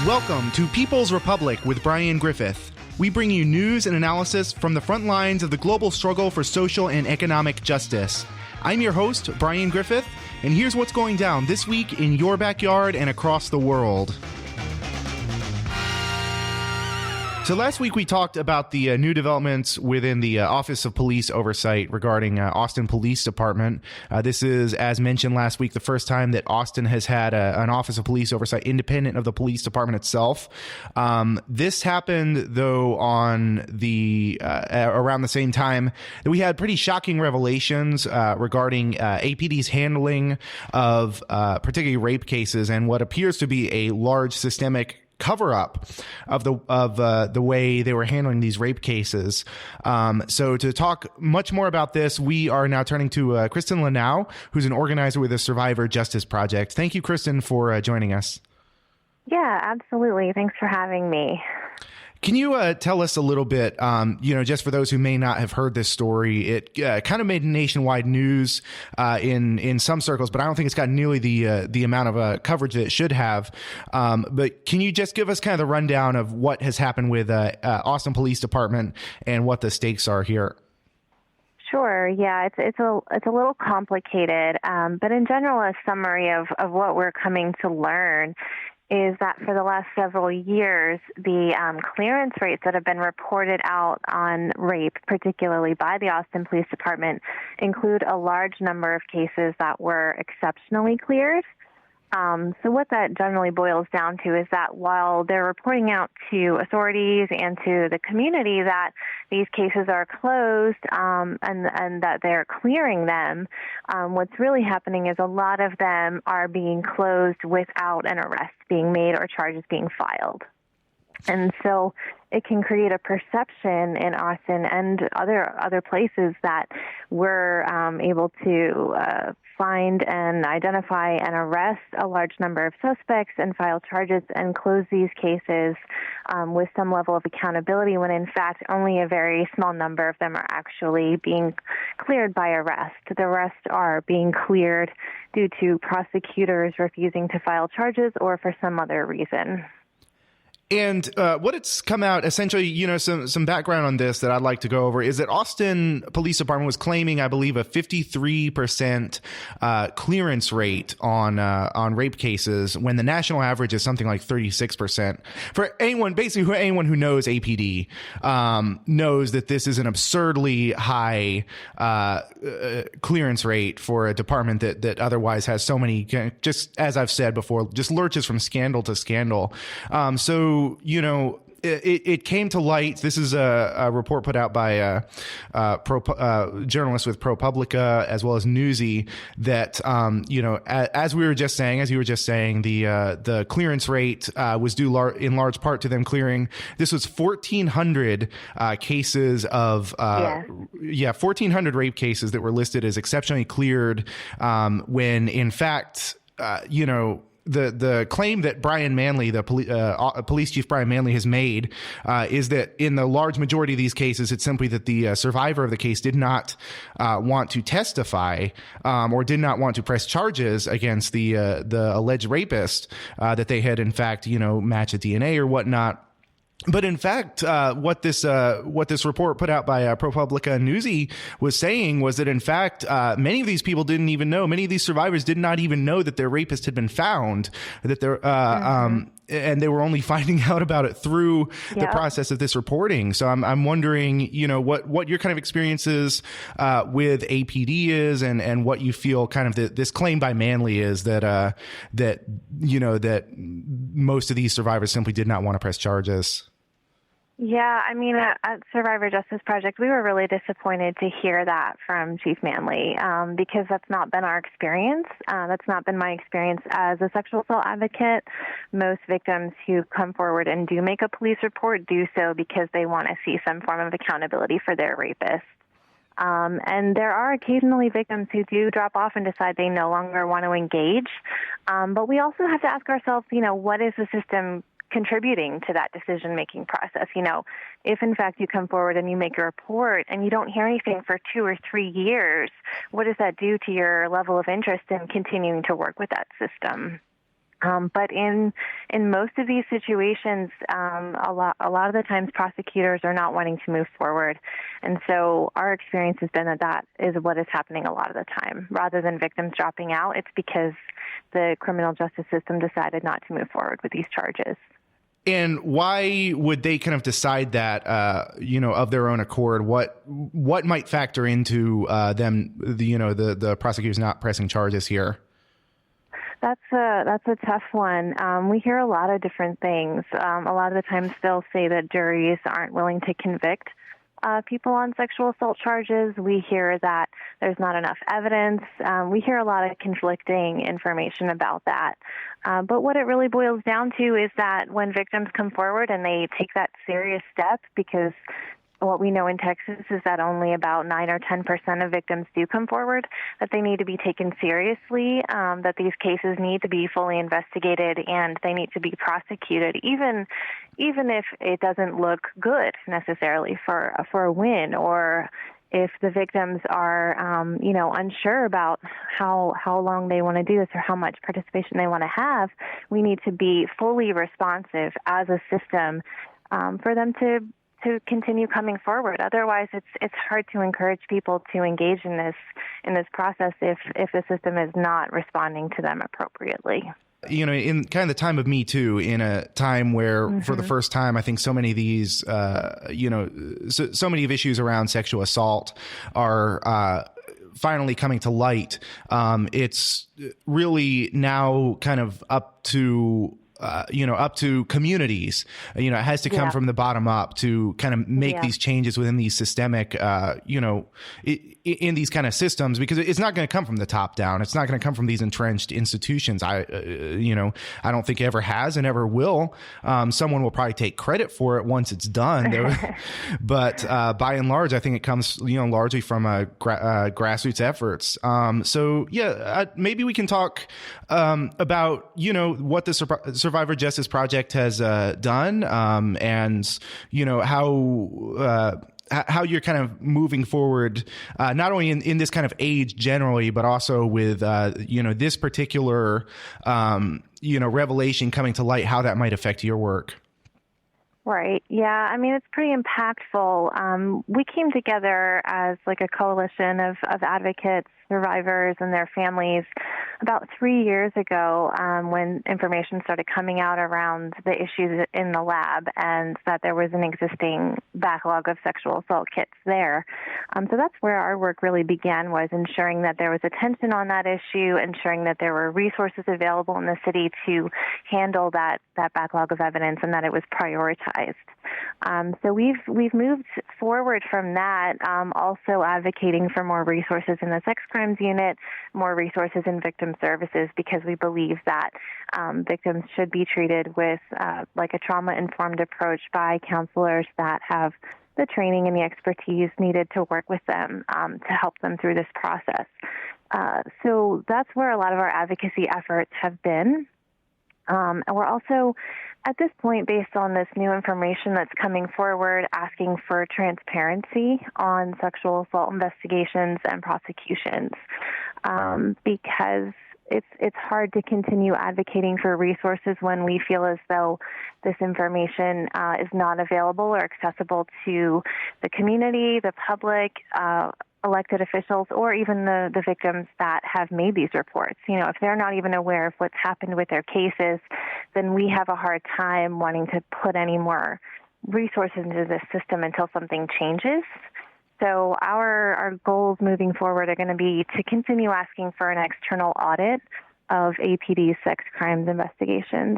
Welcome to People's Republic with Brian Griffith. We bring you news and analysis from the front lines of the global struggle for social and economic justice. I'm your host, Brian Griffith, and here's what's going down this week in your backyard and across the world. So last week we talked about the new developments within the Office of Police Oversight regarding Austin Police Department. This is, as mentioned last week, the first time that Austin has had an Office of Police Oversight independent of the police department itself. This happened, though, on the around the same time that we had pretty shocking revelations regarding APD's handling of particularly rape cases and what appears to be a large systemic cover-up of the way they were handling these rape cases. So to talk much more about this, we are now turning to Kristen Lenau, who's an organizer with the Survivor Justice Project. Thank you, Kristen, for joining us. Yeah, absolutely. Thanks for having me. Can you tell us a little bit, just for those who may not have heard this story, it kind of made nationwide news in some circles, but I don't think it's got nearly the amount of coverage that it should have. But can you just give us kind of the rundown of what has happened with Austin Police Department and what the stakes are here? Sure. Yeah, it's a little complicated, but in general, a summary of what we're coming to learn is that for the last several years, the clearance rates that have been reported out on rape, particularly by the Austin Police Department, include a large number of cases that were exceptionally cleared. So what that generally boils down to is that while they're reporting out to authorities and to the community that these cases are closed and that they're clearing them, what's really happening is a lot of them are being closed without an arrest being made or charges being filed. And so it can create a perception in Austin and other places that we're able to find and identify and arrest a large number of suspects and file charges and close these cases with some level of accountability when in fact only a very small number of them are actually being cleared by arrest. The rest are being cleared due to prosecutors refusing to file charges or for some other reason. And what it's come out, essentially, some background on this that I'd like to go over is that Austin Police Department was claiming, I believe, a 53% clearance rate on rape cases when the national average is something like 36%. For anyone, basically anyone who knows APD knows that this is an absurdly high clearance rate for a department that otherwise has so many, just as I've said before, just lurches from scandal to scandal. So, it came to light. This is a report put out by journalists with ProPublica as well as Newsy that, as you were just saying, the clearance rate was due in large part to them clearing. This was 1,400 cases of 1,400 rape cases that were listed as exceptionally cleared when, in fact, the claim that Brian Manley, the police chief Brian Manley, has made is that in the large majority of these cases, it's simply that the survivor of the case did not want to testify or did not want to press charges against the alleged rapist, that they had in fact matched a DNA or whatnot. But in fact, what this report put out by ProPublica and Newsy was saying was that in fact, many of these people didn't even know. Many of these survivors did not even know that their rapist had been found. That and they were only finding out about it through the process of this reporting. So I'm wondering, what your kind of experiences with APD is, and what you feel kind of this claim by Manley is that most of these survivors simply did not want to press charges. Yeah, I mean, at Survivor Justice Project, we were really disappointed to hear that from Chief Manley because that's not been our experience. That's not been my experience as a sexual assault advocate. Most victims who come forward and do make a police report do so because they want to see some form of accountability for their rapist. And there are occasionally victims who do drop off and decide they no longer want to engage. But we also have to ask ourselves, what is the system contributing to that decision-making process? If in fact you come forward and you make a report and you don't hear anything for 2 or 3 years, what does that do to your level of interest in continuing to work with that system? But in most of these situations, a lot of the times prosecutors are not wanting to move forward, and so our experience has been that is what is happening a lot of the time. Rather than victims dropping out, it's because the criminal justice system decided not to move forward with these charges. And why would they kind of decide that, of their own accord? What might factor into the prosecutors not pressing charges here? That's a tough one. We hear a lot of different things. A lot of the times they'll say that juries aren't willing to convict people on sexual assault charges. We hear that there's not enough evidence. We hear a lot of conflicting information about that. But what it really boils down to is that when victims come forward and they take that serious step, because what we know in Texas is that only about 9 or 10% of victims do come forward, that they need to be taken seriously, that these cases need to be fully investigated and they need to be prosecuted, even if it doesn't look good necessarily for a win, or if the victims are, unsure about how long they want to do this or how much participation they want to have. We need to be fully responsive as a system for them to continue coming forward. Otherwise, it's hard to encourage people to engage in this process if the system is not responding to them appropriately. In kind of the time of Me Too, in a time where for the first time, I think so many of these, so many of issues around sexual assault are finally coming to light. It's really now kind of up to communities. It has to come from the bottom up to kind of make these changes within these systemic, in these kind of systems, because it's not going to come from the top down. It's not going to come from these entrenched institutions. I don't think it ever has and ever will. Someone will probably take credit for it once it's done. But by and large, I think it comes, largely from grassroots efforts. Maybe we can talk about, what the Survivor Justice Project has done, and how you're kind of moving forward, not only in this kind of age generally, but also with this particular revelation coming to light, how that might affect your work. Right. Yeah. I mean, it's pretty impactful. We came together as like a coalition of advocates, survivors, and their families about 3 years ago, when information started coming out around the issues in the lab and that there was an existing backlog of sexual assault kits there. So that's where our work really began, was ensuring that there was attention on that issue, ensuring that there were resources available in the city to handle that backlog of evidence, and that it was prioritized. So we've moved forward from that, also advocating for more resources in the sex crimes unit, more resources in victim services, because we believe that victims should be treated with like a trauma-informed approach by counselors that have the training and the expertise needed to work with them to help them through this process. So that's where a lot of our advocacy efforts have been. And we're also, at this point, based on this new information that's coming forward, asking for transparency on sexual assault investigations and prosecutions, because it's hard to continue advocating for resources when we feel as though this information is not available or accessible to the community, the public, elected officials, or even the victims that have made these reports. If they're not even aware of what's happened with their cases, then we have a hard time wanting to put any more resources into this system until something changes. So our goals moving forward are going to be to continue asking for an external audit of APD sex crimes investigations.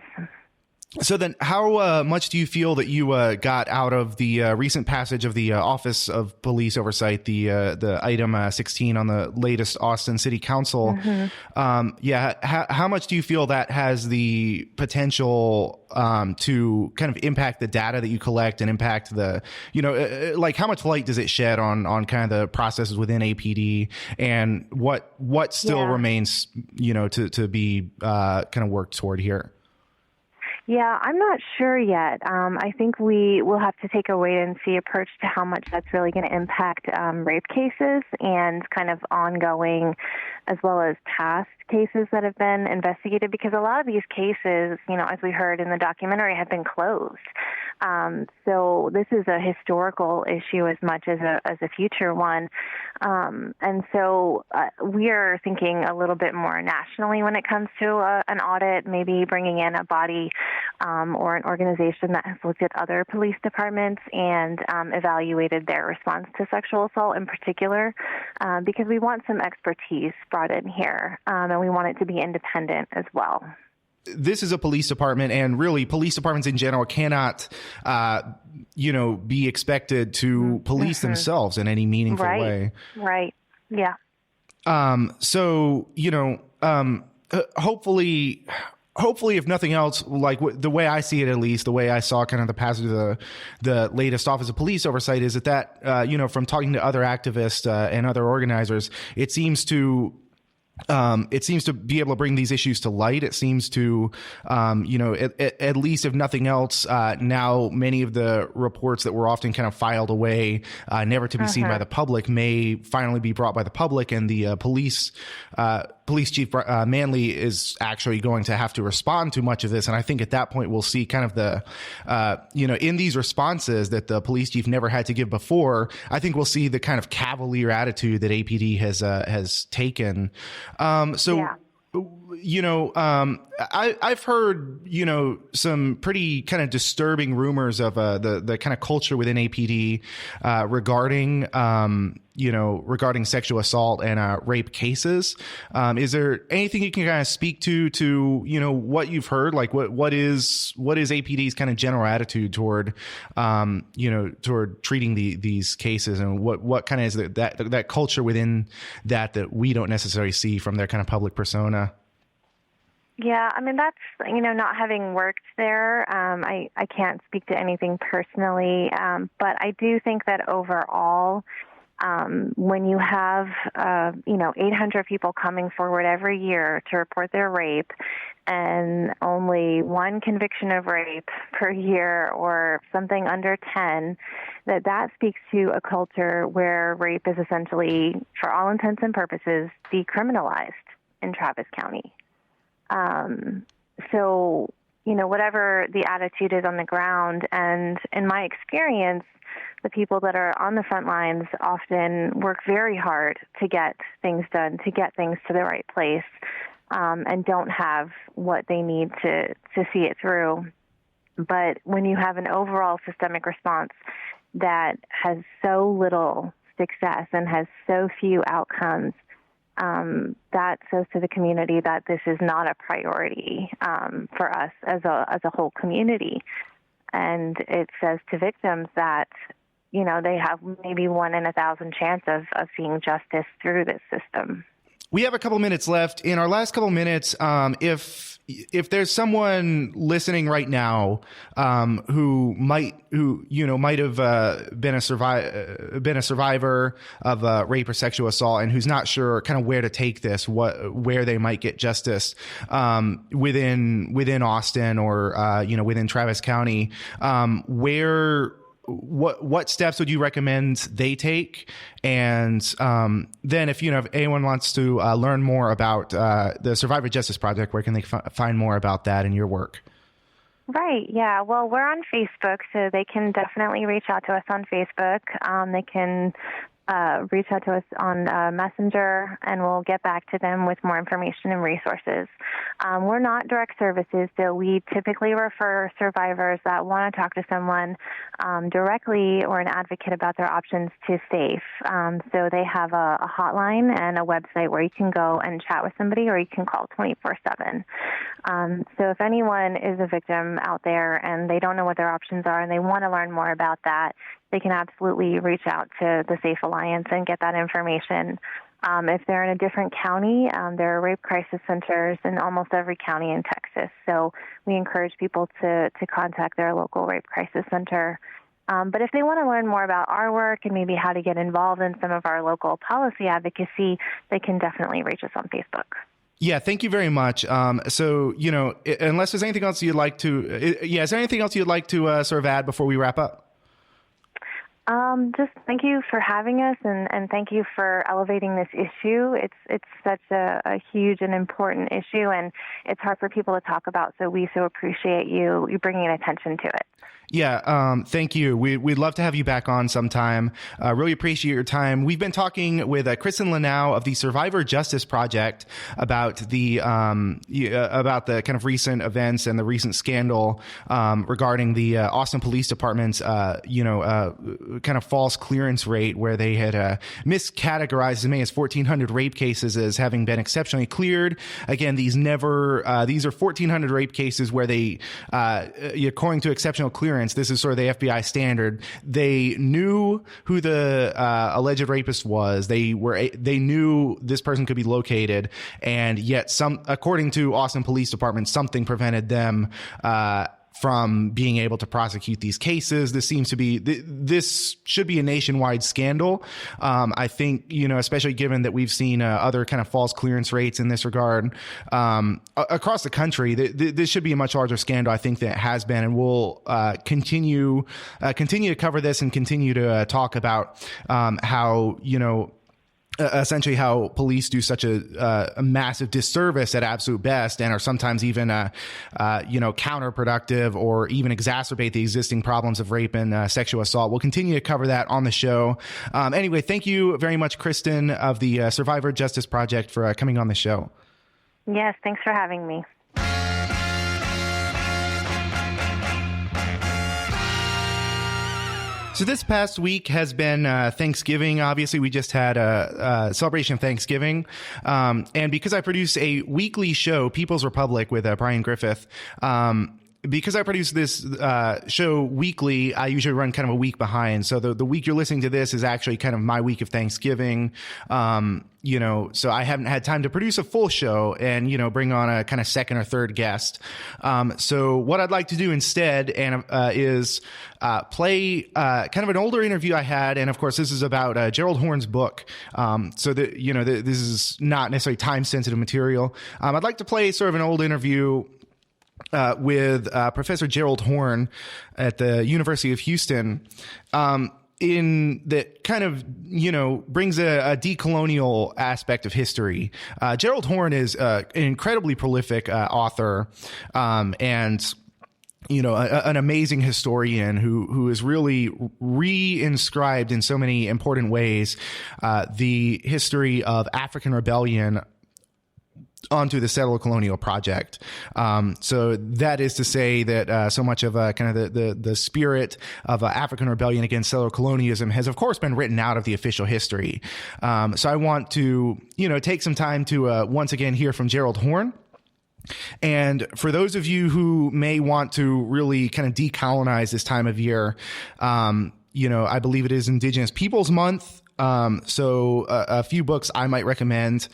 So then how much do you feel that you got out of the recent passage of the Office of Police Oversight, the item 16 on the latest Austin City Council? Mm-hmm. How much do you feel that has the potential to kind of impact the data that you collect and impact the, like how much light does it shed on kind of the processes within APD, and what still remains, to be kind of worked toward here? Yeah, I'm not sure yet. I think we will have to take a wait-and-see approach to how much that's really going to impact rape cases and kind of ongoing, as well as past cases that have been investigated, because a lot of these cases, as we heard in the documentary, have been closed. So this is a historical issue as much as a future one. And so we are thinking a little bit more nationally when it comes to an audit, maybe bringing in a body or an organization that has looked at other police departments and evaluated their response to sexual assault in particular, because we want some expertise brought in here, and we want it to be independent as well. This is a police department, and really police departments in general cannot, be expected to police themselves in any meaningful way. Right. Yeah. So, hopefully, if nothing else, like the way I see it, at least the way I saw kind of the passage of the latest Office of Police Oversight is that, from talking to other activists and other organizers, it seems to be able to bring these issues to light. It seems to, at least if nothing else, now many of the reports that were often kind of filed away, never to be seen by the public, may finally be brought by the public, and the police chief Manley is actually going to have to respond to much of this. And I think at that point we'll see kind of the, in these responses that the police chief never had to give before, I think we'll see the kind of cavalier attitude that APD has taken. I've heard, some pretty kind of disturbing rumors of the kind of culture within APD regarding sexual assault and rape cases. Is there anything you can kind of speak to what you've heard? Like what is APD's kind of general attitude toward treating these cases, and what kind of is that culture within that we don't necessarily see from their kind of public persona? Yeah, I mean, that's, not having worked there, I can't speak to anything personally, but I do think that overall, when you have, 800 people coming forward every year to report their rape and only one conviction of rape per year or something under 10, that speaks to a culture where rape is essentially, for all intents and purposes, decriminalized in Travis County. So, whatever the attitude is on the ground, and in my experience, the people that are on the front lines often work very hard to get things done, to get things to the right place, and don't have what they need to see it through. But when you have an overall systemic response that has so little success and has so few outcomes, that says to the community that this is not a priority for us as a whole community. And it says to victims that, they have maybe 1 in 1,000 chance of seeing justice through this system. We have a couple minutes left. In our last couple minutes, if there's someone listening right now who might have been a survivor of rape or sexual assault, and who's not sure kind of where to take this, where they might get justice within Austin or within Travis County, what steps would you recommend they take? And then if anyone wants to learn more about the Survivor Justice Project, where can they find more about that and your work? Right, yeah. Well, we're on Facebook, so they can definitely reach out to us on Facebook. They can reach out to us on Messenger, and we'll get back to them with more information and resources. We're not direct services, so we typically refer survivors that want to talk to someone directly or an advocate about their options to SAFE. So they have a hotline and a website where you can go and chat with somebody, or you can call 24/7. So if anyone is a victim out there and they don't know what their options are and they want to learn more about that, they can absolutely reach out to the SAFE Alliance and get that information. If they're in a different county, there are rape crisis centers in almost every county in Texas. So we encourage people to contact their local rape crisis center. But if they want to learn more about our work and maybe how to get involved in some of our local policy advocacy, they can definitely reach us on Facebook. Yeah, thank you very much. So, unless there's anything else you'd like to, is there anything else you'd like to sort of add before we wrap up? Just thank you for having us, and thank you for elevating this issue. It's such a huge and important issue, and it's hard for people to talk about. So we so appreciate you bringing attention to it. Yeah, thank you. We'd love to have you back on sometime. Really appreciate your time. We've been talking with Kristen Lenau of the Survivor Justice Project about the kind of recent events and the recent scandal regarding the Austin Police Department's kind of false clearance rate, where they had miscategorized as many as 1,400 rape cases as having been exceptionally cleared. Again, these are 1,400 rape cases where they, according to exceptional clearance, this is sort of the FBI standard. They knew who the alleged rapist was. They knew this person could be located, and yet according to Austin Police Department, something prevented them from being able to prosecute these cases. This should be a nationwide scandal. I think, especially given that we've seen other kind of false clearance rates in this regard across the country, this should be a much larger scandal, I think, than it has been. And we'll continue to cover this and continue to talk about how, essentially how police do such a massive disservice at absolute best, and are sometimes even, counterproductive, or even exacerbate the existing problems of rape and sexual assault. We'll continue to cover that on the show. Anyway, thank you very much, Kristen of the Survivor Justice Project, for coming on the show. Yes, thanks for having me. So this past week has been Thanksgiving. Obviously, we just had a celebration of Thanksgiving. And because I produce a weekly show, People's Republic, with Brian Griffith, because I produce this show weekly, I usually run kind of a week behind. So the week you're listening to this is actually kind of my week of Thanksgiving. So I haven't had time to produce a full show and, bring on a kind of second or third guest. So what I'd like to do instead is play kind of an older interview I had. And of course, this is about Gerald Horne's book. So that, this is not necessarily time sensitive material. I'd like to play sort of an old interview with Professor Gerald Horne at the University of Houston, in that kind of, brings a decolonial aspect of history. Gerald Horne is an incredibly prolific author, and an amazing historian who has really re-inscribed in so many important ways the history of African rebellion onto the settler-colonial project. So that is to say that so much of kind of the spirit of African rebellion against settler-colonialism has, of course, been written out of the official history. So I want to, take some time to once again hear from Gerald Horne. And for those of you who may want to really kind of decolonize this time of year, I believe it is Indigenous Peoples Month. So a few books I might recommend,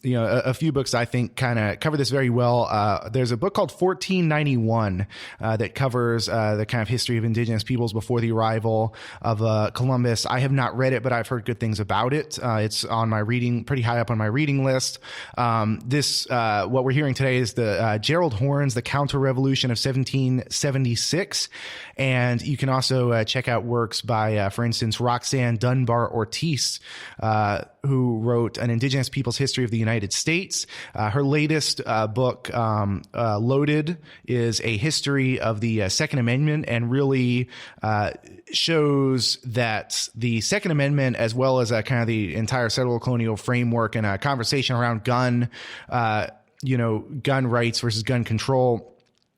a few books I think kind of cover this very well. There's a book called 1491 that covers the kind of history of indigenous peoples before the arrival of Columbus. I have not read it, but I've heard good things about it. It's on my pretty high up on my reading list. What we're hearing today is the Gerald Horne's The Counter-Revolution of 1776. And you can also check out works by, for instance, Roxanne Dunbar Ortiz, who wrote An Indigenous People's History of the United States. Her latest book, Loaded, is a history of the Second Amendment, and really shows that the Second Amendment, as well as kind of the entire settler-colonial framework and a conversation around gun rights versus gun control,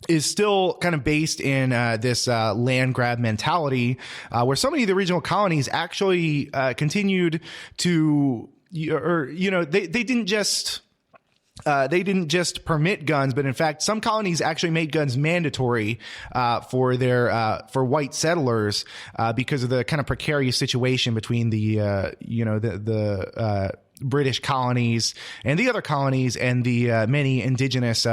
is still kind of based in this land grab mentality, where so many of the regional colonies actually continued to, they didn't just permit guns, but in fact, some colonies actually made guns mandatory for white settlers British colonies and the other colonies and the many indigenous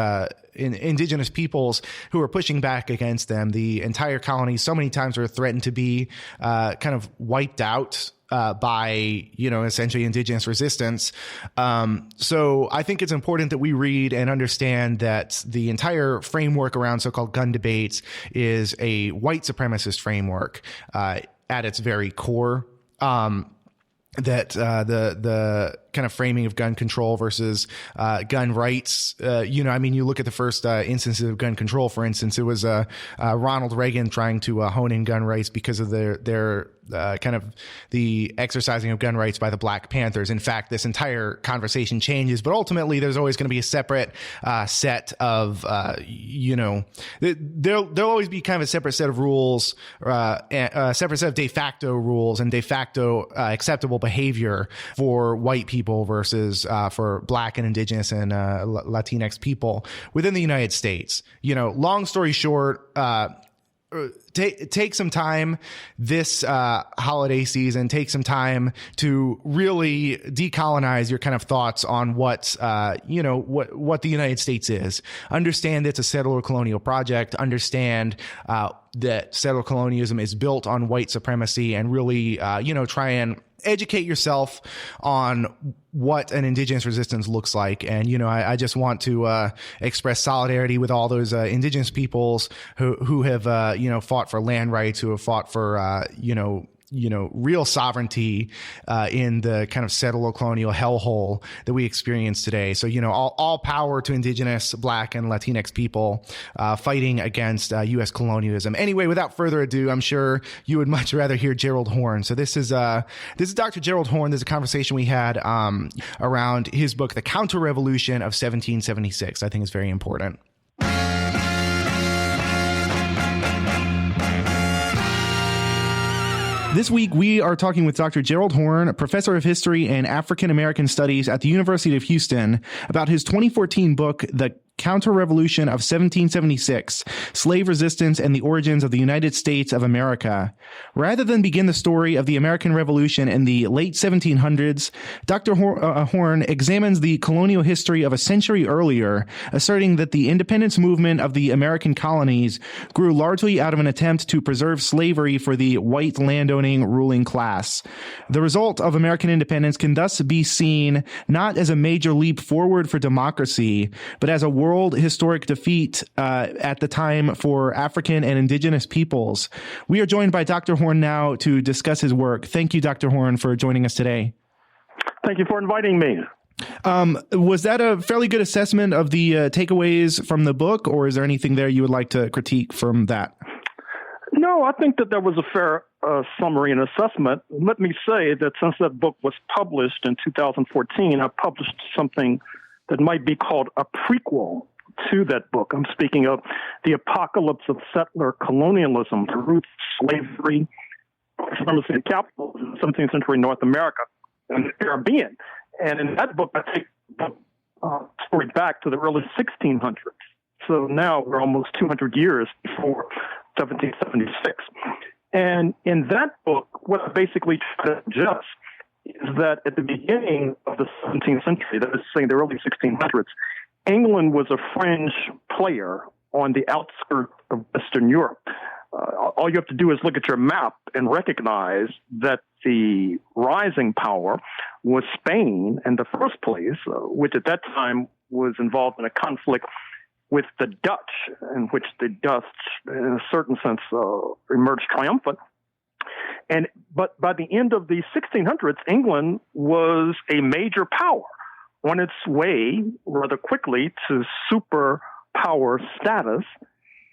peoples who are pushing back against them. The entire colonies so many times are threatened to be kind of wiped out by, essentially indigenous resistance. So I think it's important that we read and understand that the entire framework around so-called gun debates is a white supremacist framework at its very core. That the kind of framing of gun control versus gun rights, you look at the first instances of gun control, for instance, it was Ronald Reagan trying to hone in gun rights because of their kind of the exercising of gun rights by the Black Panthers. In fact, this entire conversation changes, but ultimately there's always going to be a separate set of, there'll always be kind of a separate set of rules, a separate set of de facto rules and de facto acceptable behavior for white people versus for Black and Indigenous and Latinx people within the United States. Long story short, take some time this holiday season, take some time to really decolonize your kind of thoughts on what the United States is. Understand it's a settler colonial project. Understand that settler colonialism is built on white supremacy, and really, try and educate yourself on what an indigenous resistance looks like. And, I just want to express solidarity with all those indigenous peoples who have, fought for land rights, who have fought for, real sovereignty in the kind of settler colonial hellhole that we experience today. So, all power to indigenous, Black, and Latinx people fighting against U.S. colonialism. Anyway, without further ado, I'm sure you would much rather hear Gerald Horne. So this is Dr. Gerald Horne. There's a conversation we had around his book, The Counter-Revolution of 1776. I think it's very important. This week, we are talking with Dr. Gerald Horne, professor of history and African American studies at the University of Houston, about his 2014 book, The Counter-Revolution of 1776, Slave Resistance and the Origins of the United States of America. Rather than begin the story of the American Revolution in the late 1700s, Dr. Horne examines the colonial history of a century earlier, asserting that the independence movement of the American colonies grew largely out of an attempt to preserve slavery for the white landowning ruling class. The result of American independence can thus be seen not as a major leap forward for democracy, but as a world historic defeat at the time for African and indigenous peoples. We are joined by Dr. Horne now to discuss his work. Thank you, Dr. Horne, for joining us today. Thank you for inviting me. Was that a fairly good assessment of the takeaways from the book, or is there anything there you would like to critique from that? No, I think that was a fair summary and assessment. Let me say that since that book was published in 2014, I published something that might be called a prequel to that book. I'm speaking of The Apocalypse of Settler Colonialism, the Roots of Slavery, Supremacy and Capitalism in 17th Century North America and the Caribbean. And in that book, I take the story back to the early 1600s. So now we're almost 200 years before 1776. And in that book, what I basically try to suggest is that at the beginning of the 17th century, that is saying the early 1600s, England was a fringe player on the outskirts of Western Europe. All you have to do is look at your map and recognize that the rising power was Spain in the first place, which at that time was involved in a conflict with the Dutch, in which the Dutch, in a certain sense, emerged triumphant. But by the end of the 1600s, England was a major power on its way rather quickly to superpower status,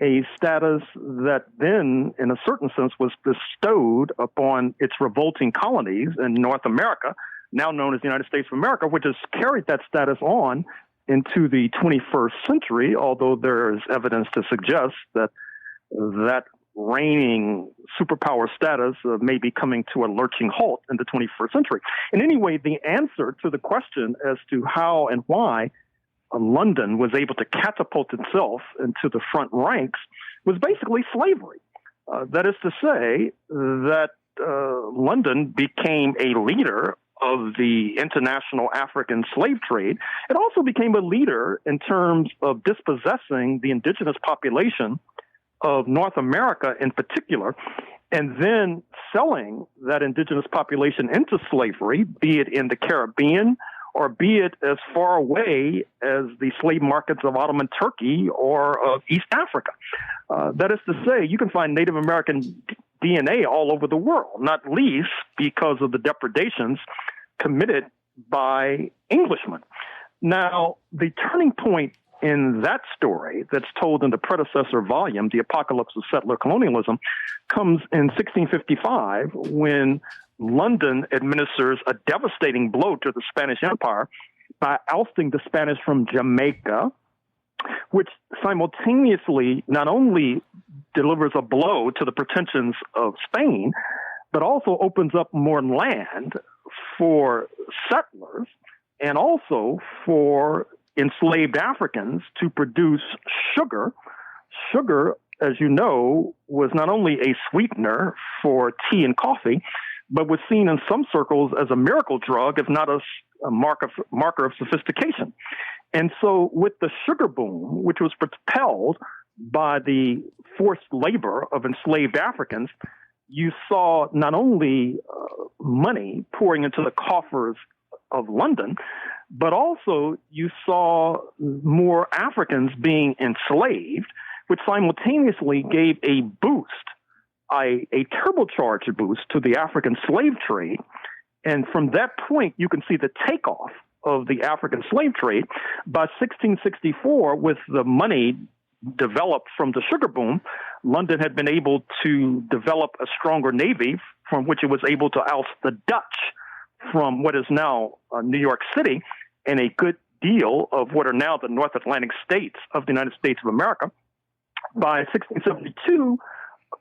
a status that then, in a certain sense, was bestowed upon its revolting colonies in North America, now known as the United States of America, which has carried that status on into the 21st century, although there is evidence to suggest that that reigning superpower status may be coming to a lurching halt in the 21st century. And anyway, the answer to the question as to how and why London was able to catapult itself into the front ranks was basically slavery. That is to say that London became a leader of the international African slave trade, it also became a leader in terms of dispossessing the indigenous population of North America in particular, and then selling that indigenous population into slavery, be it in the Caribbean or be it as far away as the slave markets of Ottoman Turkey or of East Africa. That is to say, you can find Native American DNA all over the world, not least because of the depredations committed by Englishmen. Now, the turning point in that story that's told in the predecessor volume, The Apocalypse of Settler Colonialism, comes in 1655 when London administers a devastating blow to the Spanish Empire by ousting the Spanish from Jamaica, which simultaneously not only delivers a blow to the pretensions of Spain, but also opens up more land for settlers and also for enslaved Africans to produce sugar. Sugar, as you know, was not only a sweetener for tea and coffee, but was seen in some circles as a miracle drug, if not a marker of sophistication. And so with the sugar boom, which was propelled by the forced labor of enslaved Africans, you saw not only money pouring into the coffers of London, but also you saw more Africans being enslaved, which simultaneously gave a boost, a turbocharged boost to the African slave trade. And from that point, you can see the takeoff of the African slave trade. By 1664, with the money developed from the sugar boom, London had been able to develop a stronger navy from which it was able to oust the Dutch from what is now New York City and a good deal of what are now the North Atlantic states of the United States of America. By 1672,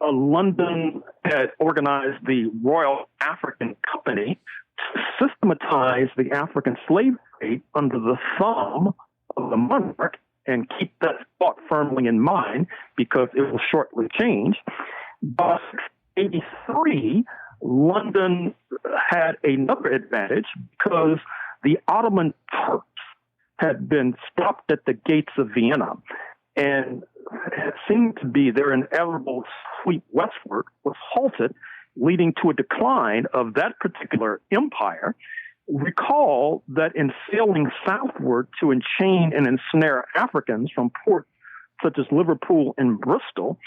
London had organized the Royal African Company to systematize the African slave trade under the thumb of the monarch, and keep that thought firmly in mind because it will shortly change. By 1683, London had another advantage because the Ottoman Turks had been stopped at the gates of Vienna, and it seemed to be their inevitable sweep westward was halted, leading to a decline of that particular empire. Recall that in sailing southward to enchain and ensnare Africans from ports such as Liverpool and Bristol,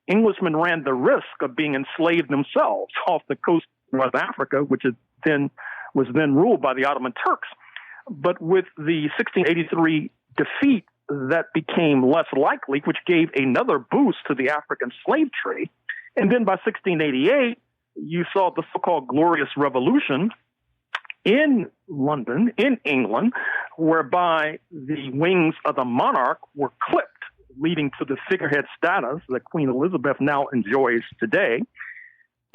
Englishmen ran the risk of being enslaved themselves off the coast of North Africa, which was then ruled by the Ottoman Turks. But with the 1683 defeat, that became less likely, which gave another boost to the African slave trade. And then by 1688, you saw the so-called Glorious Revolution in London, in England, whereby the wings of the monarch were clipped, leading to the figurehead status that Queen Elizabeth now enjoys today.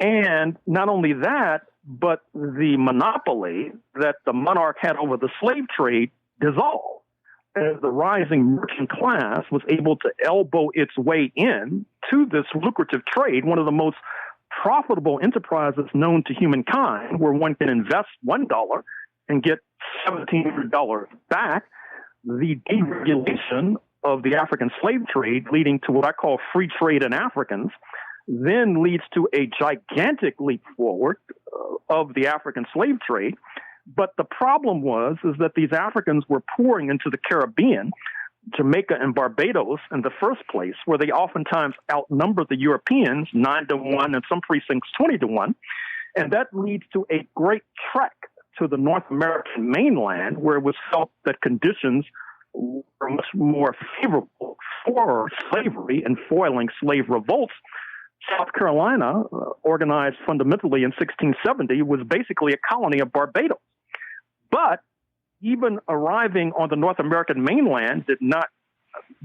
And not only that, but the monopoly that the monarch had over the slave trade dissolved, as the rising merchant class was able to elbow its way in to this lucrative trade, one of the most profitable enterprises known to humankind, where one can invest $1 and get $1,700 back. The deregulation of the African slave trade, leading to what I call free trade in Africans, then leads to a gigantic leap forward of the African slave trade. But the problem is that these Africans were pouring into the Caribbean, Jamaica and Barbados in the first place, where they oftentimes outnumbered the Europeans 9-1 and some precincts 20-1. And that leads to a great trek to the North American mainland, where it was felt that conditions were much more favorable for slavery and foiling slave revolts. South Carolina, organized fundamentally in 1670, was basically a colony of Barbados. But even arriving on the North American mainland did not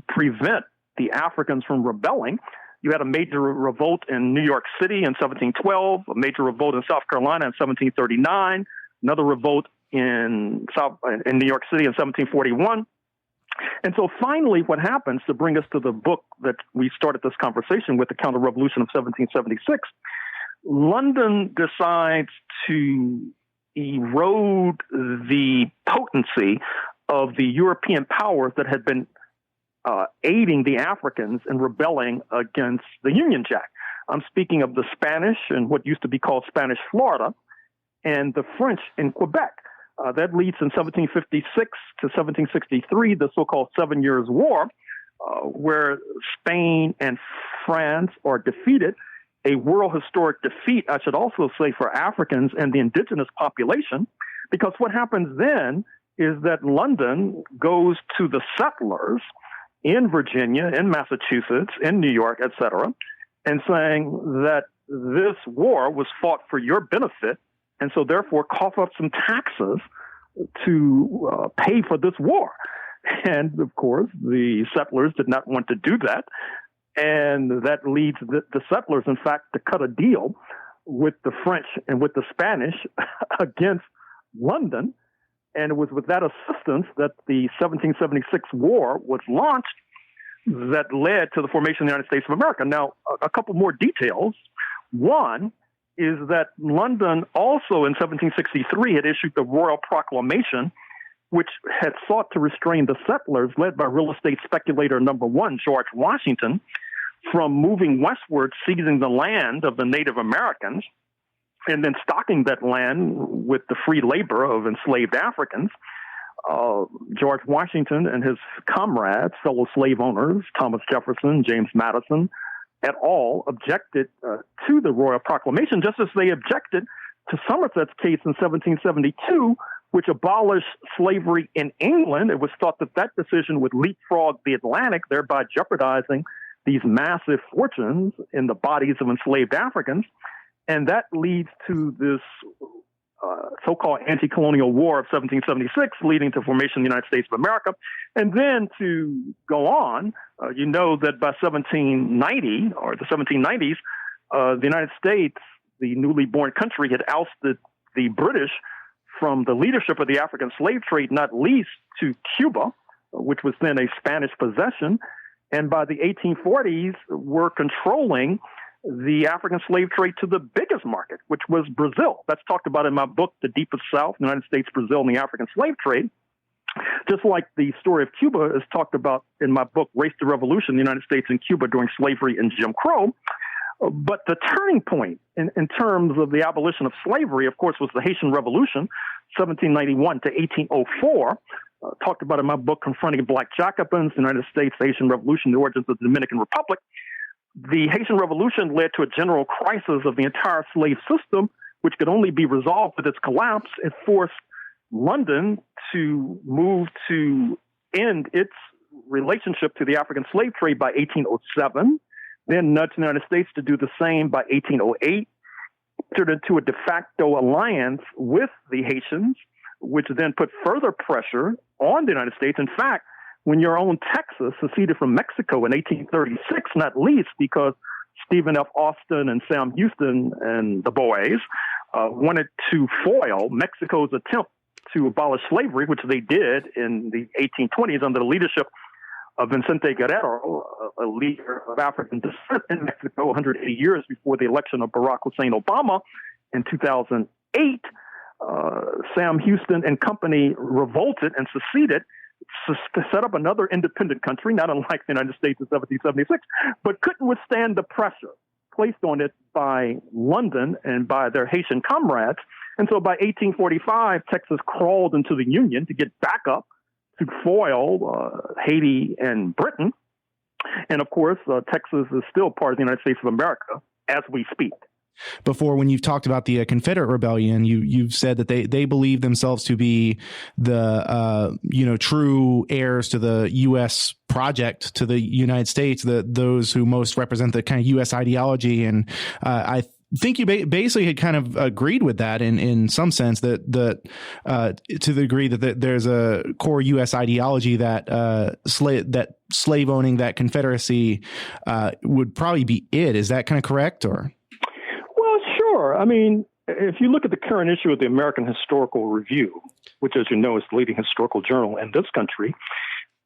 prevent the Africans from rebelling. You had a major revolt in New York City in 1712, a major revolt in South Carolina in 1739, another revolt in New York City in 1741. And so finally what happens, to bring us to the book that we started this conversation with, the Counter-Revolution of 1776, London decides to erode the potency of the European powers that had been aiding the Africans in rebelling against the Union Jack. I'm speaking of the Spanish in what used to be called Spanish Florida and the French in Quebec. That leads in 1756 to 1763, the so-called 7 Years' War, where Spain and France are defeated, a world historic defeat, I should also say, for Africans and the indigenous population, because what happens then is that London goes to the settlers in Virginia, in Massachusetts, in New York, et cetera, and saying that this war was fought for your benefit, and so therefore cough up some taxes to pay for this war. And of course, the settlers did not want to do that. And that leads the settlers, in fact, to cut a deal with the French and with the Spanish against London. And it was with that assistance that the 1776 war was launched that led to the formation of the United States of America. Now, a couple more details. One is that London also in 1763 had issued the Royal Proclamation, which had sought to restrain the settlers, led by real estate speculator number one, George Washington, from moving westward, seizing the land of the Native Americans, and then stocking that land with the free labor of enslaved Africans. George Washington and his comrades, fellow slave owners, Thomas Jefferson, James Madison, et al., objected to the Royal Proclamation, just as they objected to Somerset's case in 1772, which abolished slavery in England. It was thought that that decision would leapfrog the Atlantic, thereby jeopardizing these massive fortunes in the bodies of enslaved Africans. And that leads to this so-called anti-colonial war of 1776, leading to formation of the United States of America. And then to go on, you know that by 1790 or the 1790s, the United States, the newly born country, had ousted the British from the leadership of the African slave trade, not least to Cuba, which was then a Spanish possession. And by the 1840s, were controlling the African slave trade to the biggest market, which was Brazil. That's talked about in my book, The Deepest South, United States, Brazil, and the African Slave Trade. Just like the story of Cuba is talked about in my book, Race to Revolution, the United States and Cuba during slavery and Jim Crow. But the turning point in terms of the abolition of slavery, of course, was the Haitian Revolution, 1791 to 1804. Talked about in my book, Confronting Black Jacobins, the United States, the Haitian Revolution, the origins of the Dominican Republic. The Haitian Revolution led to a general crisis of the entire slave system, which could only be resolved with its collapse. It forced London to move to end its relationship to the African slave trade by 1807, then nudged the United States to do the same by 1808, entered into a de facto alliance with the Haitians, which then put further pressure on the United States. In fact, when your own Texas seceded from Mexico in 1836, not least because Stephen F. Austin and Sam Houston and the boys wanted to foil Mexico's attempt to abolish slavery, which they did in the 1820s under the leadership of Vicente Guerrero, a leader of African descent in Mexico 180 years before the election of Barack Hussein Obama in 2008. Sam Houston and company revolted and seceded, set up another independent country, not unlike the United States in 1776, but couldn't withstand the pressure placed on it by London and by their Haitian comrades. And so by 1845, Texas crawled into the Union to get back up to foil Haiti and Britain. And of course, Texas is still part of the United States of America as we speak. Before, when you've talked about the Confederate Rebellion, you've said that they believe themselves to be the true heirs to the U.S. project, to the United States, those who most represent the kind of U.S. ideology. And I think you basically had kind of agreed with that in some sense, that to the degree that there's a core U.S. ideology that slave owning, that Confederacy would probably be it. Is that kind of correct, or? Sure. I mean, if you look at the current issue of the American Historical Review, which, as you know, is the leading historical journal in this country,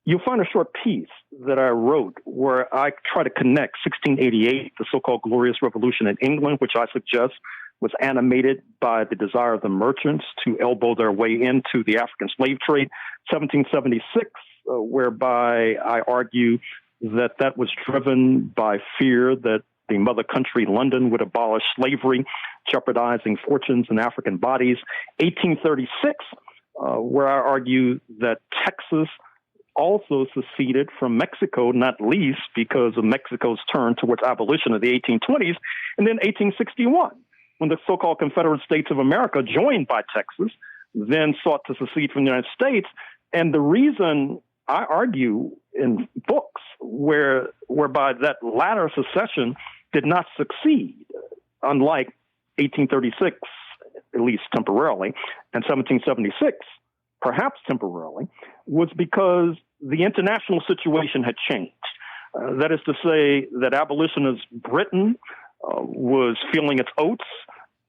you'll find a short piece that I wrote where I try to connect 1688, the so-called Glorious Revolution in England, which I suggest was animated by the desire of the merchants to elbow their way into the African slave trade. 1776, whereby I argue that was driven by fear that the mother country, London, would abolish slavery, jeopardizing fortunes in African bodies. 1836, where I argue that Texas also seceded from Mexico, not least because of Mexico's turn towards abolition of the 1820s. And then 1861, when the so-called Confederate States of America, joined by Texas, then sought to secede from the United States. And the reason I argue in books whereby that latter secession did not succeed, unlike 1836, at least temporarily, and 1776, perhaps temporarily, was because the international situation had changed. That is to say that abolitionist Britain was feeling its oats.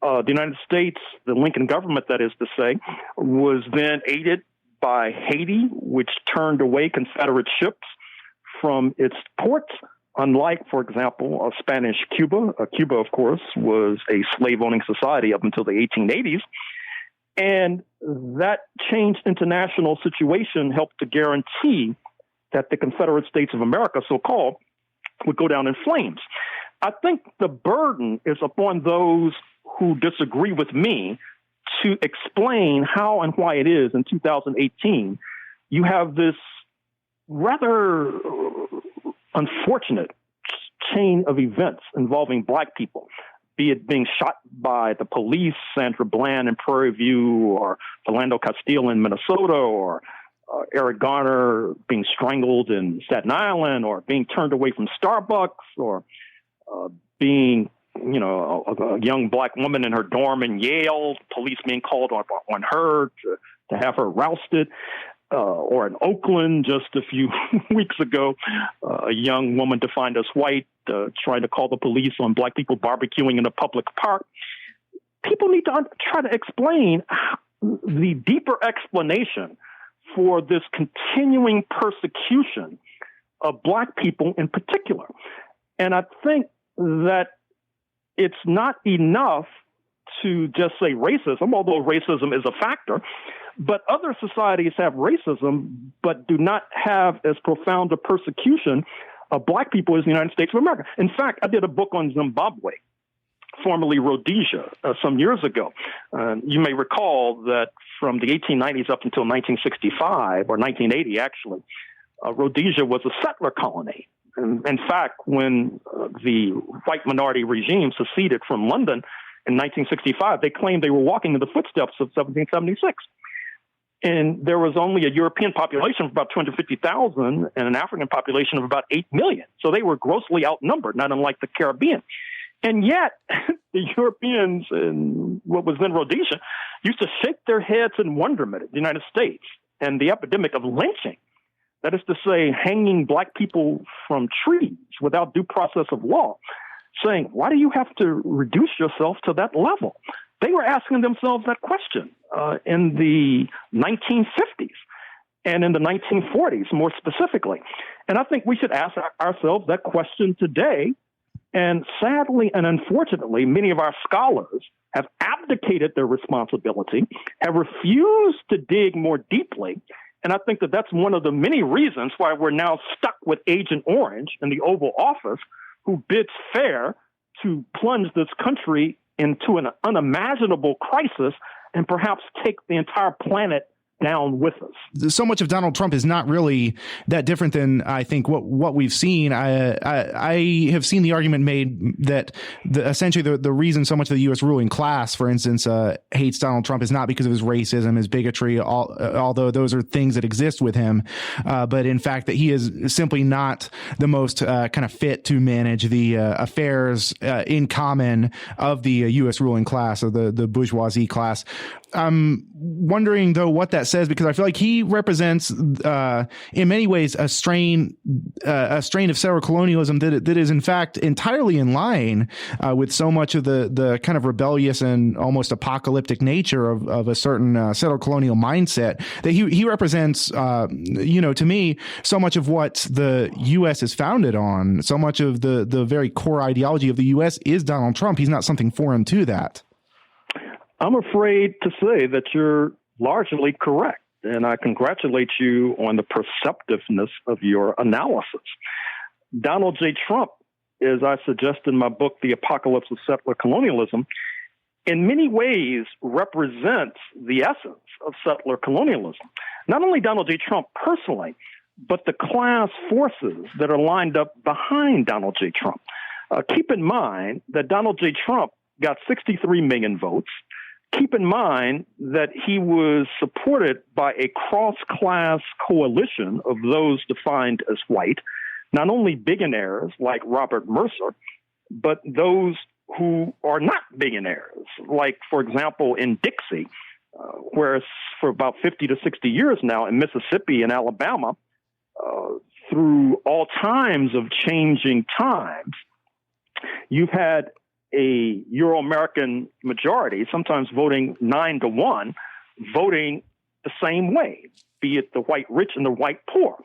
The United States, the Lincoln government, that is to say, was then aided by Haiti, which turned away Confederate ships from its ports, unlike, for example, Spanish Cuba. Cuba, of course, was a slave-owning society up until the 1880s. And that changed international situation helped to guarantee that the Confederate States of America, so-called, would go down in flames. I think the burden is upon those who disagree with me to explain how and why it is in 2018 you have this rather unfortunate chain of events involving Black people, be it being shot by the police, Sandra Bland in Prairie View, or Philando Castile in Minnesota, or Eric Garner being strangled in Staten Island, or being turned away from Starbucks, or being, a young Black woman in her dorm in Yale, police being called on her to have her rousted. Or in Oakland just a few weeks ago, a young woman defined as white trying to call the police on Black people barbecuing in a public park. People need to try to explain the deeper explanation for this continuing persecution of Black people in particular. And I think that it's not enough to just say racism, although racism is a factor. But other societies have racism, but do not have as profound a persecution of Black people as the United States of America. In fact, I did a book on Zimbabwe, formerly Rhodesia, some years ago. You may recall that from the 1890s up until 1965, or 1980 actually, Rhodesia was a settler colony. In fact, when the white minority regime seceded from London in 1965, they claimed they were walking in the footsteps of 1776. And there was only a European population of about 250,000 and an African population of about 8 million. So they were grossly outnumbered, not unlike the Caribbean. And yet the Europeans in what was then Rhodesia used to shake their heads in wonderment at the United States and the epidemic of lynching. That is to say, hanging Black people from trees without due process of law, saying, why do you have to reduce yourself to that level? They were asking themselves that question in the 1950s and in the 1940s, more specifically. And I think we should ask ourselves that question today. And sadly and unfortunately, many of our scholars have abdicated their responsibility, have refused to dig more deeply. And I think that that's one of the many reasons why we're now stuck with Agent Orange in the Oval Office, who bids fair to plunge this country into an unimaginable crisis and perhaps take the entire planet down with us. So much of Donald Trump is not really that different than I think what we've seen. I have seen the argument made that essentially the reason so much of the U.S. ruling class, for instance, hates Donald Trump is not because of his racism, his bigotry, although those are things that exist with him, but in fact that he is simply not the most kind of fit to manage the affairs in common of the U.S. ruling class, or the bourgeoisie class. I'm wondering, though, what that says, because I feel like he represents, in many ways, a strain of settler-colonialism that is, in fact, entirely in line with so much of the kind of rebellious and almost apocalyptic nature of a certain settler-colonial mindset. That he represents, to me, so much of what the U.S. is founded on. So much of the very core ideology of the U.S. is Donald Trump. He's not something foreign to that. I'm afraid to say that you're largely correct, and I congratulate you on the perceptiveness of your analysis. Donald J. Trump, as I suggest in my book, The Apocalypse of Settler Colonialism, in many ways represents the essence of settler colonialism. Not only Donald J. Trump personally, but the class forces that are lined up behind Donald J. Trump. Keep in mind that Donald J. Trump got 63 million votes. Keep in mind that he was supported by a cross-class coalition of those defined as white, not only billionaires like Robert Mercer, but those who are not billionaires, like, for example, in Dixie, where for about 50 to 60 years now in Mississippi and Alabama, through all times of changing times, you've had a Euro-American majority, sometimes voting 9-1, voting the same way, be it the white rich and the white poor.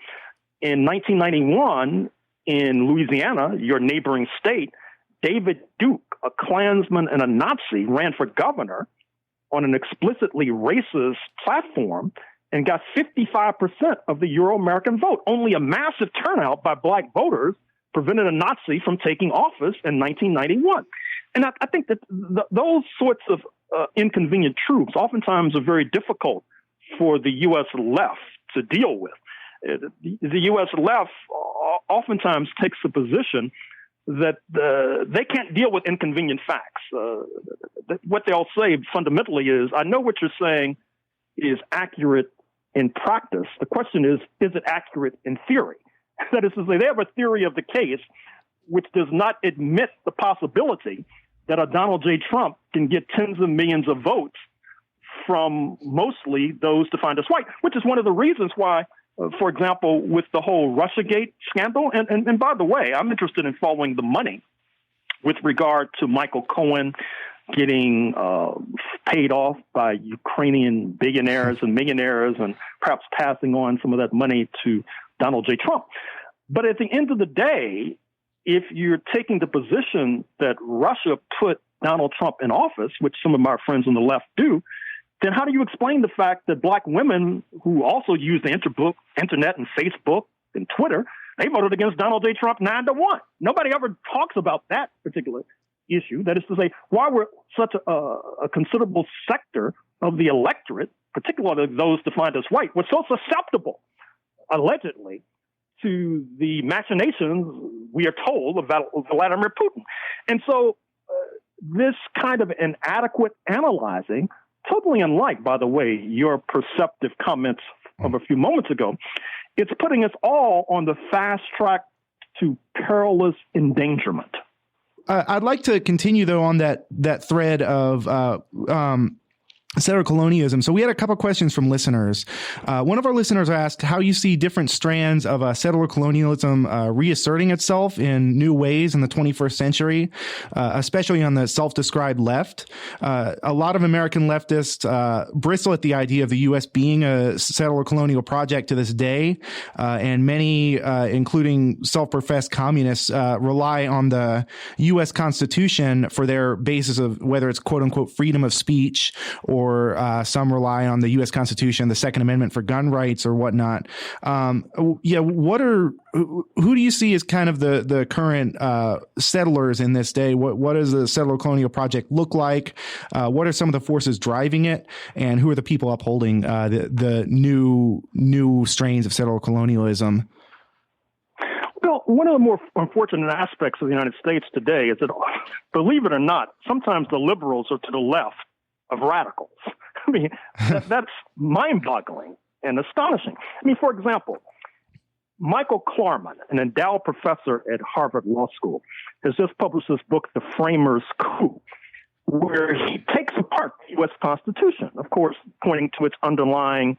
In 1991, in Louisiana, your neighboring state, David Duke, a Klansman and a Nazi, ran for governor on an explicitly racist platform and got 55% of the Euro-American vote. Only a massive turnout by black voters prevented a Nazi from taking office in 1991. And I think that those sorts of inconvenient truths oftentimes are very difficult for the U.S. left to deal with. The U.S. left oftentimes takes the position that they can't deal with inconvenient facts. What they'll say fundamentally is, I know what you're saying is accurate in practice. The question is it accurate in theory? That is to say, they have a theory of the case which does not admit the possibility that a Donald J. Trump can get tens of millions of votes from mostly those defined as white, which is one of the reasons why, for example, with the whole Russiagate scandal, and by the way, I'm interested in following the money with regard to Michael Cohen getting paid off by Ukrainian billionaires and millionaires and perhaps passing on some of that money to Donald J. Trump. But at the end of the day, if you're taking the position that Russia put Donald Trump in office, which some of my friends on the left do, then how do you explain the fact that black women who also use the internet and Facebook and Twitter, they voted against Donald J. Trump 9-1? Nobody ever talks about that particular issue. That is to say, why were such a considerable sector of the electorate, particularly those defined as white, were so susceptible, allegedly, to the machinations, we are told, of Vladimir Putin. And so this kind of inadequate analyzing, totally unlike, by the way, your perceptive comments of a few moments ago, it's putting us all on the fast track to perilous endangerment. I'd like to continue, though, on that thread of settler colonialism. So we had a couple of questions from listeners. One of our listeners asked how you see different strands of settler colonialism reasserting itself in new ways in the 21st century, especially on the self-described left. A lot of American leftists bristle at the idea of the U.S. being a settler colonial project to this day, and many, including self-professed communists, rely on the U.S. Constitution for their basis of whether it's quote-unquote freedom of speech, or some rely on the U.S. Constitution, the Second Amendment for gun rights or whatnot. Who do you see as kind of the current settlers in this day? What does the settler colonial project look like? What are some of the forces driving it? And who are the people upholding the new strains of settler colonialism? Well, one of the more unfortunate aspects of the United States today is that, believe it or not, sometimes the liberals are to the left of radicals. I mean, that's mind-boggling and astonishing. I mean, for example, Michael Klarman, an endowed professor at Harvard Law School, has just published this book, The Framers' Coup, where he takes apart the U.S. Constitution, of course, pointing to its underlying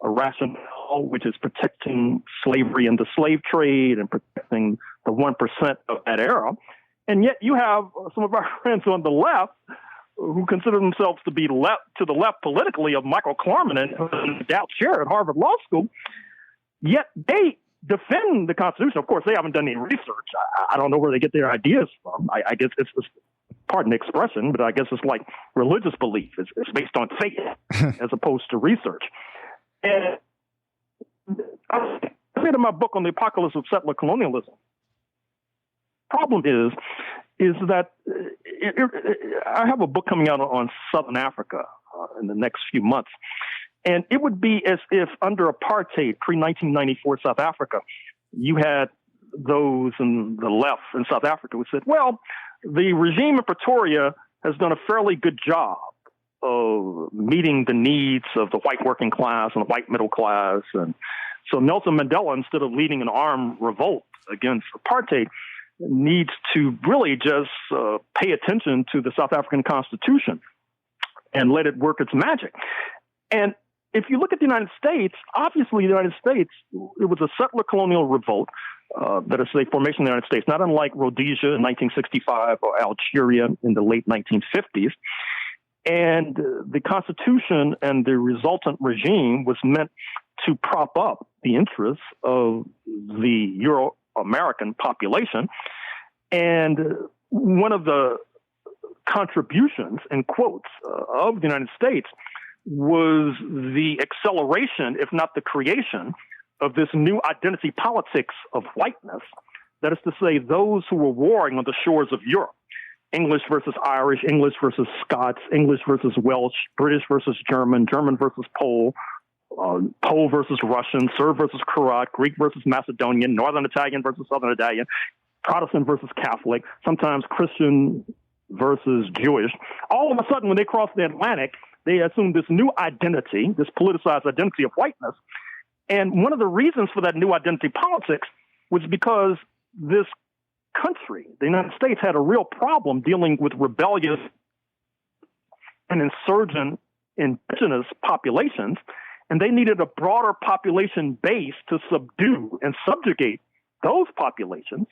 rationale, which is protecting slavery and the slave trade and protecting the 1% of that era. And yet you have some of our friends on the left who consider themselves to be to the left politically of Michael Klarman and an endowed chair at Harvard Law School, yet they defend the Constitution. Of course, they haven't done any research. I don't know where they get their ideas from. I guess it's pardon the expression, but I guess it's like religious belief. It's based on faith as opposed to research. And I said in my book on the apocalypse of settler colonialism, problem is that I have a book coming out on Southern Africa in the next few months. And it would be as if under apartheid, pre-1994 South Africa, you had those in the left in South Africa who said, well, the regime in Pretoria has done a fairly good job of meeting the needs of the white working class and the white middle class. And so Nelson Mandela, instead of leading an armed revolt against apartheid, needs to really just pay attention to the South African Constitution and let it work its magic. And if you look at the United States, obviously the United States, it was a settler colonial revolt, that is the formation of the United States, not unlike Rhodesia in 1965 or Algeria in the late 1950s. And the Constitution and the resultant regime was meant to prop up the interests of the Euro-American population. And one of the contributions, in quotes, of the United States was the acceleration, if not the creation, of this new identity politics of whiteness. That is to say, those who were warring on the shores of Europe, English versus Irish, English versus Scots, English versus Welsh, British versus German, German versus Pole, Pole versus Russian, Serb versus Croat, Greek versus Macedonian, Northern Italian versus Southern Italian, Protestant versus Catholic, sometimes Christian versus Jewish. All of a sudden, when they crossed the Atlantic, they assumed this new identity, this politicized identity of whiteness. And one of the reasons for that new identity politics was because this country, the United States, had a real problem dealing with rebellious and insurgent indigenous populations, and they needed a broader population base to subdue and subjugate those populations,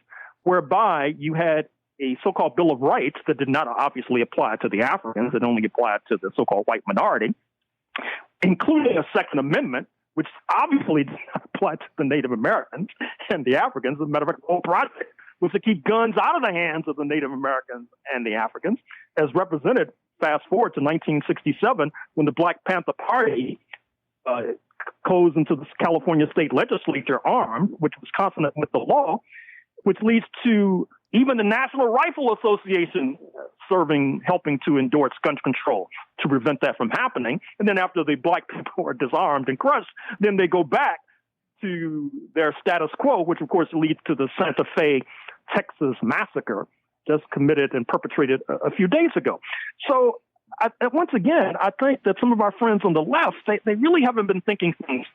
whereby you had a so-called Bill of Rights that did not obviously apply to the Africans, it only applied to the so-called white minority, including a Second Amendment, which obviously did not apply to the Native Americans and the Africans. As a matter of fact, the whole project was to keep guns out of the hands of the Native Americans and the Africans, as represented, fast forward to 1967, when the Black Panther Party goes into the California state legislature armed, which was consonant with the law, which leads to even the National Rifle Association helping to endorse gun control to prevent that from happening. And then after the black people are disarmed and crushed, then they go back to their status quo, which of course leads to the Santa Fe, Texas massacre just committed and perpetrated a few days ago. So once again, I think that some of our friends on the left, they really haven't been thinking things.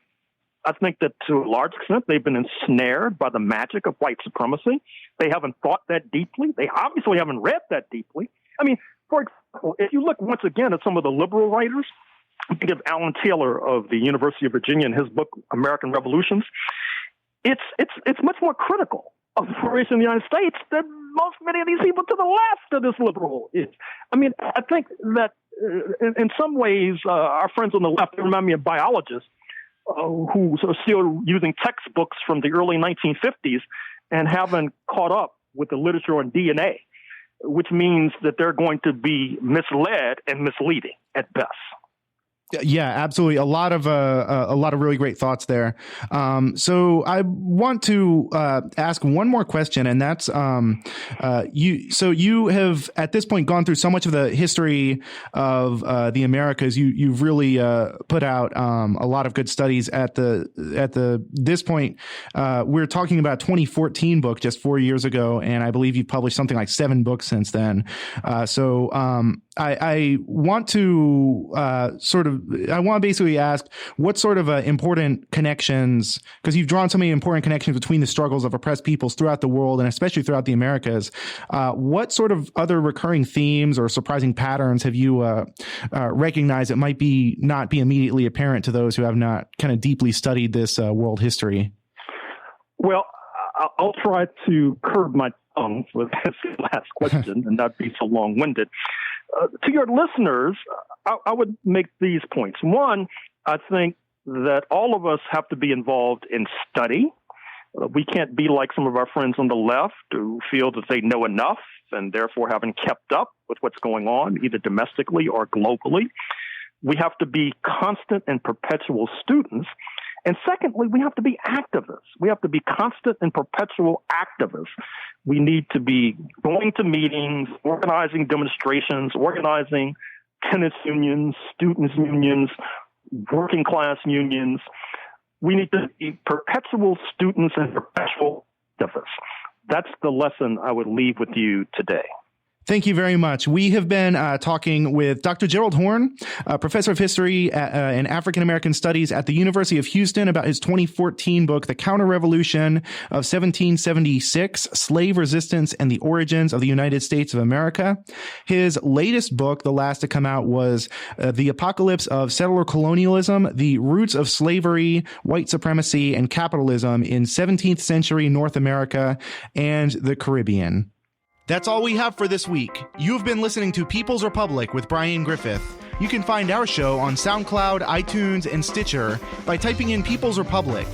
I think that to a large extent, they've been ensnared by the magic of white supremacy. They haven't thought that deeply. They obviously haven't read that deeply. I mean, for example, if you look once again at some of the liberal writers, think of Alan Taylor of the University of Virginia in his book, American Revolutions, it's much more critical of the formation of the United States than many of these people to the left of this liberal is. I mean, I think that in some ways, our friends on the left remind me of biologists who are still using textbooks from the early 1950s and haven't caught up with the literature on DNA, which means that they're going to be misled and misleading at best. Yeah, absolutely. A lot of really great thoughts there. So I want to ask one more question, and that's you have at this point gone through so much of the history of the Americas. You've really put out a lot of good studies at this point. We're talking about 2014 book just 4 years ago, and I believe you've published something like 7 books since then. I want to I want to basically ask what sort of important connections, because you've drawn so many important connections between the struggles of oppressed peoples throughout the world and especially throughout the Americas. What sort of other recurring themes or surprising patterns have you recognized that might not be immediately apparent to those who have not kind of deeply studied this world history? Well, I'll try to curb my tongue for this last question and not be so long-winded. To your listeners, I would make these points. One, I think that all of us have to be involved in study. We can't be like some of our friends on the left who feel that they know enough and therefore haven't kept up with what's going on, either domestically or globally. We have to be constant and perpetual students. And secondly, we have to be activists. We have to be constant and perpetual activists. We need to be going to meetings, organizing demonstrations, organizing tenants unions, students unions, working class unions. We need to be perpetual students and perpetual activists. That's the lesson I would leave with you today. Thank you very much. We have been talking with Dr. Gerald Horne, professor of history and African American studies at the University of Houston, about his 2014 book, The Counter-Revolution of 1776, Slave Resistance and the Origins of the United States of America. His latest book, the last to come out, was The Apocalypse of Settler-Colonialism, The Roots of Slavery, White Supremacy, and Capitalism in 17th Century North America and the Caribbean. That's all we have for this week. You've been listening to People's Republic with Brian Griffith. You can find our show on SoundCloud, iTunes, and Stitcher by typing in People's Republic.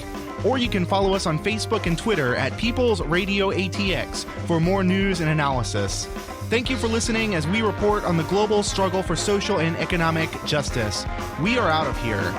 Or you can follow us on Facebook and Twitter at People's Radio ATX for more news and analysis. Thank you for listening as we report on the global struggle for social and economic justice. We are out of here.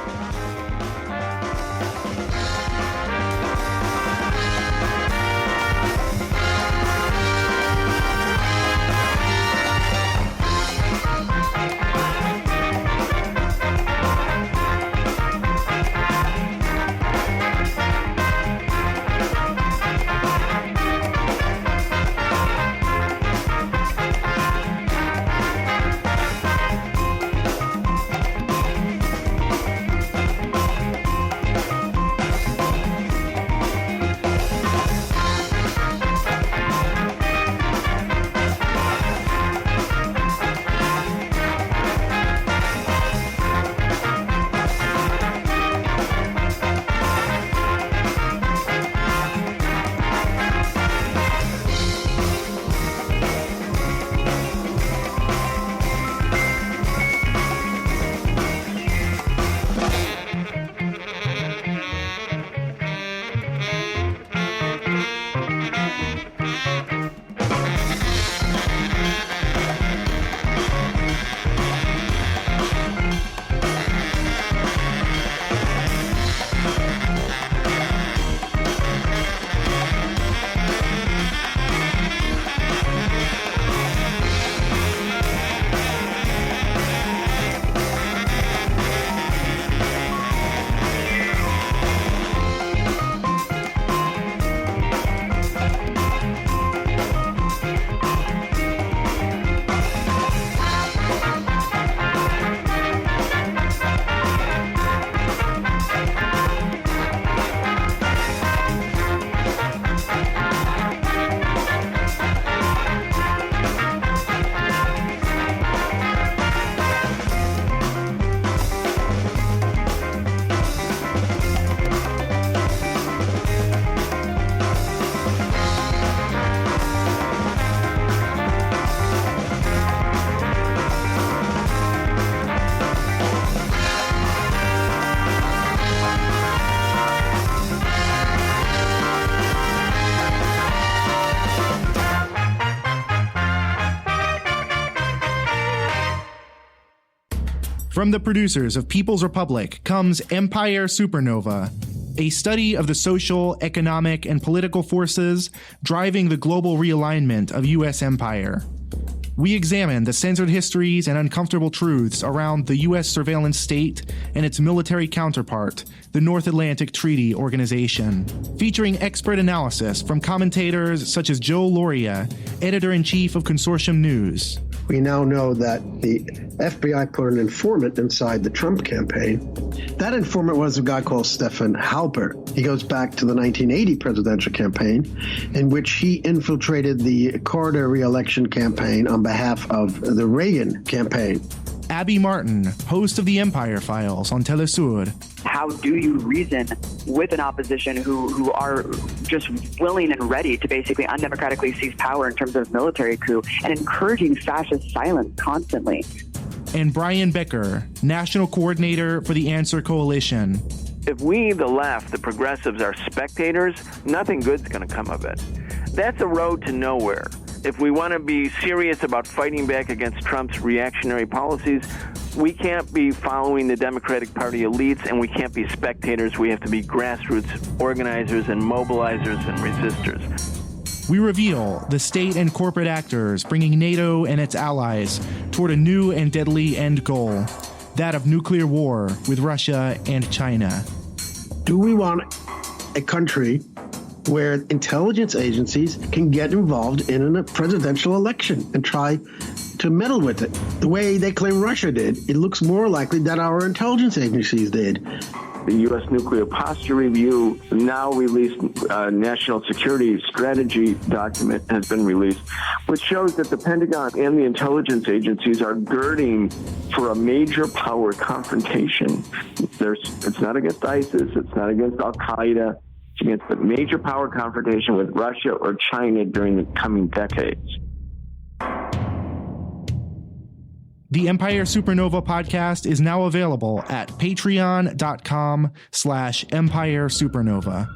From the producers of People's Republic comes Empire Supernova, a study of the social, economic, and political forces driving the global realignment of U.S. empire. We examine the censored histories and uncomfortable truths around the U.S. surveillance state and its military counterpart, the North Atlantic Treaty Organization, featuring expert analysis from commentators such as Joe Loria, editor-in-chief of Consortium News. We now know that the FBI put an informant inside the Trump campaign. That informant was a guy called Stephen Halpert. He goes back to the 1980 presidential campaign, in which he infiltrated the Carter re-election campaign on behalf of the Reagan campaign. Abby Martin, host of the Empire Files on Telesur. How do you reason with an opposition who are just willing and ready to basically undemocratically seize power in terms of military coup and encouraging fascist silence constantly? And Brian Becker, national coordinator for the Answer Coalition. If we, the left, the progressives, are spectators, nothing good's going to come of it. That's a road to nowhere. If we want to be serious about fighting back against Trump's reactionary policies, we can't be following the Democratic Party elites, and we can't be spectators. We have to be grassroots organizers and mobilizers and resistors. We reveal the state and corporate actors bringing NATO and its allies toward a new and deadly end goal, that of nuclear war with Russia and China. Do we want a country where intelligence agencies can get involved in a presidential election and try to meddle with it? The way they claim Russia did, it looks more likely that our intelligence agencies did. The U.S. Nuclear Posture Review, now released National Security Strategy document has been released, which shows that the Pentagon and the intelligence agencies are girding for a major power confrontation. It's not against ISIS, it's not against Al-Qaeda, it's against the major power confrontation with Russia or China during the coming decades. The Empire Supernova podcast is now available at patreon.com/Empire Supernova.